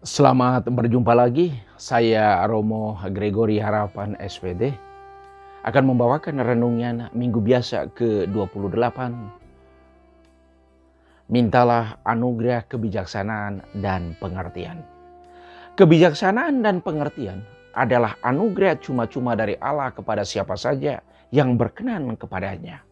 Selamat berjumpa lagi. Saya Romo Gregory Harapan SPD akan membawakan renungan Minggu Biasa ke-28. Mintalah anugerah kebijaksanaan dan pengertian. Kebijaksanaan dan pengertian adalah anugerah cuma-cuma dari Allah kepada siapa saja yang berkenan kepadanya.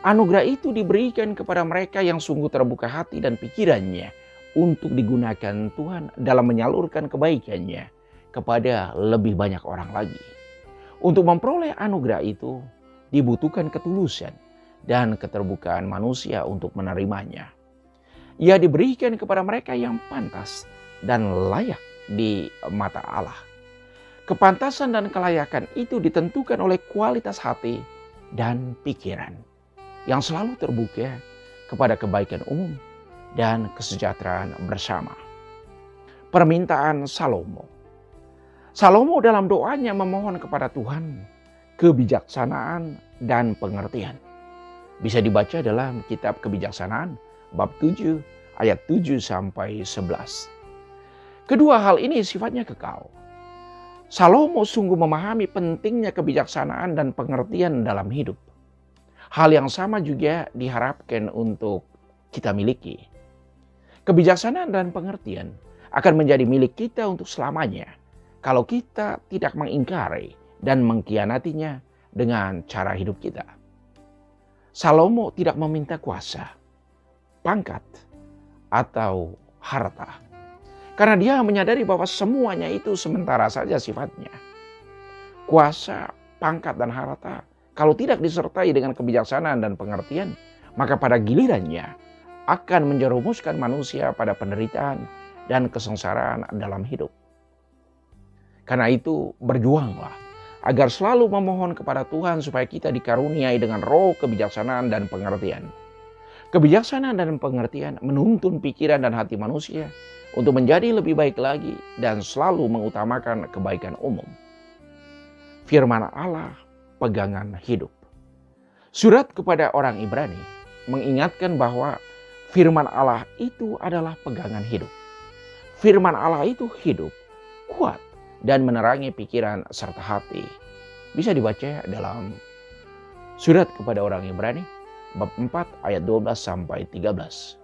Anugerah itu diberikan kepada mereka yang sungguh terbuka hati dan pikirannya untuk digunakan Tuhan dalam menyalurkan kebaikannya kepada lebih banyak orang lagi. Untuk memperoleh anugerah itu dibutuhkan ketulusan dan keterbukaan manusia untuk menerimanya. Ia diberikan kepada mereka yang pantas dan layak di mata Allah. Kepantasan dan kelayakan itu ditentukan oleh kualitas hati dan pikiran yang selalu terbuka kepada kebaikan umum dan kesejahteraan bersama. Permintaan Salomo. Salomo dalam doanya memohon kepada Tuhan kebijaksanaan dan pengertian. Bisa dibaca dalam kitab Kebijaksanaan bab 7 ayat 7 sampai 11. Kedua hal ini sifatnya kekal. Salomo sungguh memahami pentingnya kebijaksanaan dan pengertian dalam hidup. Hal yang sama juga diharapkan untuk kita miliki. Kebijaksanaan dan pengertian akan menjadi milik kita untuk selamanya kalau kita tidak mengingkari dan mengkhianatinya dengan cara hidup kita. Salomo tidak meminta kuasa, pangkat, atau harta. Karena dia menyadari bahwa semuanya itu sementara saja sifatnya. Kuasa, pangkat, dan harta kalau tidak disertai dengan kebijaksanaan dan pengertian, maka pada gilirannya akan menjerumuskan manusia pada penderitaan dan kesengsaraan dalam hidup. Karena itu berjuanglah agar selalu memohon kepada Tuhan supaya kita dikaruniai dengan roh kebijaksanaan dan pengertian. Kebijaksanaan dan pengertian menuntun pikiran dan hati manusia untuk menjadi lebih baik lagi dan selalu mengutamakan kebaikan umum. Firman Allah pegangan hidup. Surat kepada orang Ibrani mengingatkan bahwa firman Allah itu adalah pegangan hidup. Firman Allah itu hidup, kuat, dan menerangi pikiran serta hati. Bisa dibaca dalam surat kepada orang Ibrani bab 4 ayat 12 sampai 13.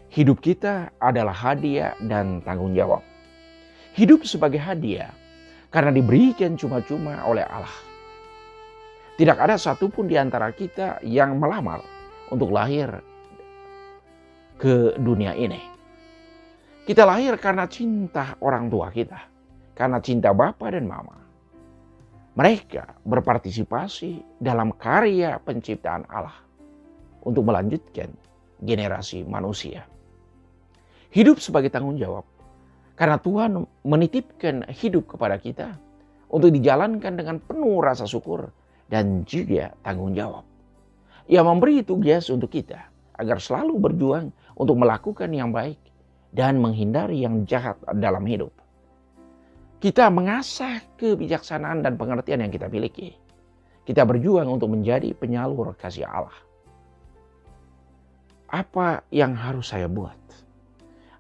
Hidup kita adalah hadiah dan tanggung jawab. Hidup sebagai hadiah karena diberikan cuma-cuma oleh Allah. Tidak ada satupun di antara kita yang melamar untuk lahir ke dunia ini. Kita lahir karena cinta orang tua kita, karena cinta bapa dan mama. Mereka berpartisipasi dalam karya penciptaan Allah untuk melanjutkan generasi manusia. Hidup sebagai tanggung jawab karena Tuhan menitipkan hidup kepada kita untuk dijalankan dengan penuh rasa syukur dan juga tanggung jawab. Ia memberi tugas untuk kita agar selalu berjuang untuk melakukan yang baik dan menghindari yang jahat dalam hidup. Kita mengasah kebijaksanaan dan pengertian yang kita miliki. Kita berjuang untuk menjadi penyalur kasih Allah. Apa yang harus saya buat?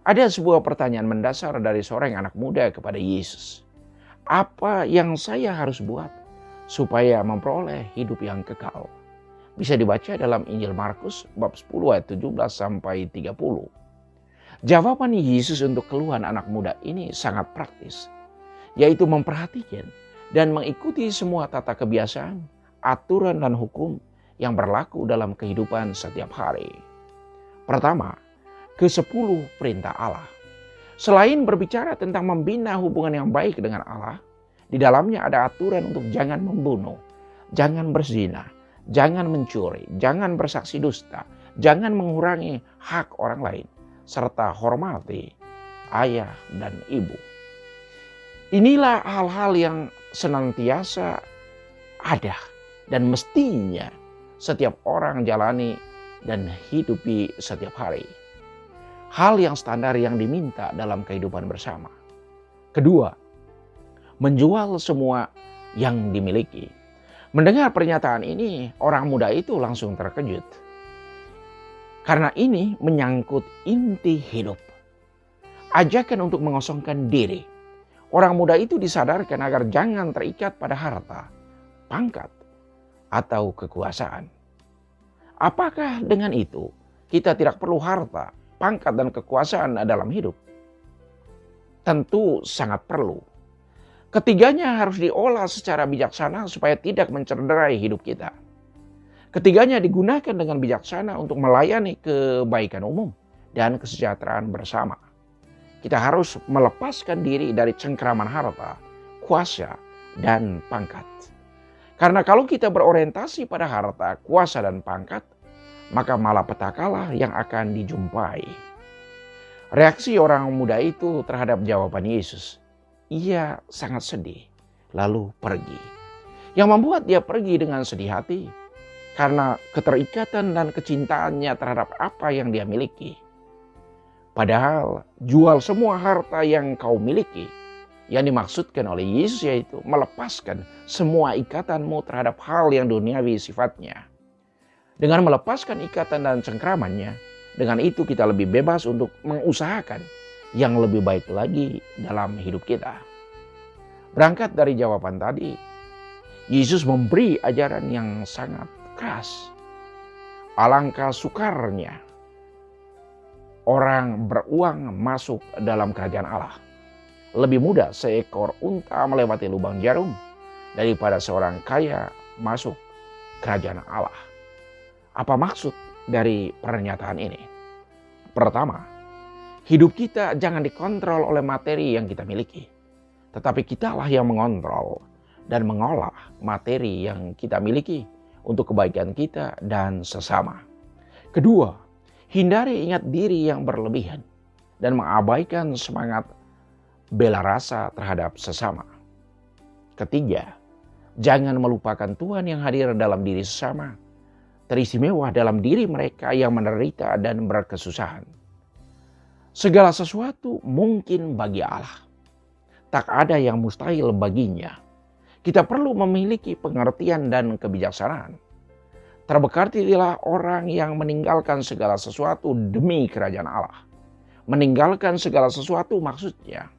Ada sebuah pertanyaan mendasar dari seorang anak muda kepada Yesus. Apa yang saya harus buat supaya memperoleh hidup yang kekal? Bisa dibaca dalam Injil Markus bab 10 ayat 17 sampai 30. Jawaban Yesus untuk keluhan anak muda ini sangat praktis, yaitu memperhatikan dan mengikuti semua tata kebiasaan, aturan dan hukum yang berlaku dalam kehidupan setiap hari. Pertama, ke-10 perintah Allah. Selain berbicara tentang membina hubungan yang baik dengan Allah, di dalamnya ada aturan untuk jangan membunuh, jangan berzina, jangan mencuri, jangan bersaksi dusta, jangan mengurangi hak orang lain, serta hormati ayah dan ibu. Inilah hal-hal yang senantiasa ada dan mestinya setiap orang jalani dan hidupi setiap hari. Hal yang standar yang diminta dalam kehidupan bersama. Kedua, menjual semua yang dimiliki. Mendengar pernyataan ini, orang muda itu langsung terkejut. Karena ini menyangkut inti hidup. ajakan untuk mengosongkan diri. Orang muda itu disadarkan agar jangan terikat pada harta, pangkat, atau kekuasaan. Apakah dengan itu kita tidak perlu harta, pangkat, dan kekuasaan dalam hidup? Tentu sangat perlu. Ketiganya harus diolah secara bijaksana supaya tidak mencederai hidup kita. Ketiganya digunakan dengan bijaksana untuk melayani kebaikan umum dan kesejahteraan bersama. Kita harus melepaskan diri dari cengkraman harta, kuasa, dan pangkat. Karena kalau kita berorientasi pada harta, kuasa, dan pangkat, maka malapetakalah yang akan dijumpai. Reaksi orang muda itu terhadap jawaban Yesus, ia sangat sedih, lalu pergi. Yang membuat dia pergi dengan sedih hati, karena keterikatan dan kecintaannya terhadap apa yang dia miliki. Padahal jual semua harta yang kau miliki. Yang dimaksudkan oleh Yesus yaitu melepaskan semua ikatanmu terhadap hal yang duniawi sifatnya. Dengan melepaskan ikatan dan cengkramannya, dengan itu kita lebih bebas untuk mengusahakan yang lebih baik lagi dalam hidup kita. Berangkat dari jawaban tadi, Yesus memberi ajaran yang sangat keras. Alangkah sukarnya orang beruang masuk dalam kerajaan Allah. Lebih mudah seekor unta melewati lubang jarum daripada seorang kaya masuk kerajaan Allah. Apa maksud dari pernyataan ini? Pertama, hidup kita jangan dikontrol oleh materi yang kita miliki. Tetapi kitalah yang mengontrol dan mengolah materi yang kita miliki untuk kebaikan kita dan sesama. Kedua, hindari ingat diri yang berlebihan dan mengabaikan semangat bela rasa terhadap sesama. Ketiga, jangan melupakan Tuhan yang hadir dalam diri sesama, teristimewa dalam diri mereka yang menderita dan berkesusahan. Segala sesuatu mungkin bagi Allah. Tak ada yang mustahil baginya. Kita perlu memiliki pengertian dan kebijaksanaan. Terberkatilah orang yang meninggalkan segala sesuatu demi kerajaan Allah. Meninggalkan segala sesuatu maksudnya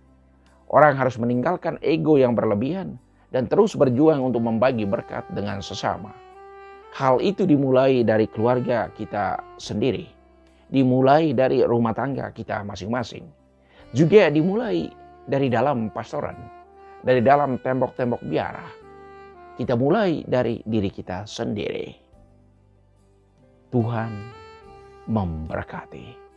orang harus meninggalkan ego yang berlebihan dan terus berjuang untuk membagi berkat dengan sesama. Hal itu dimulai dari keluarga kita sendiri. Dimulai dari rumah tangga kita masing-masing. Juga dimulai dari dalam pastoran. Dari dalam tembok-tembok biara. Kita mulai dari diri kita sendiri. Tuhan memberkati.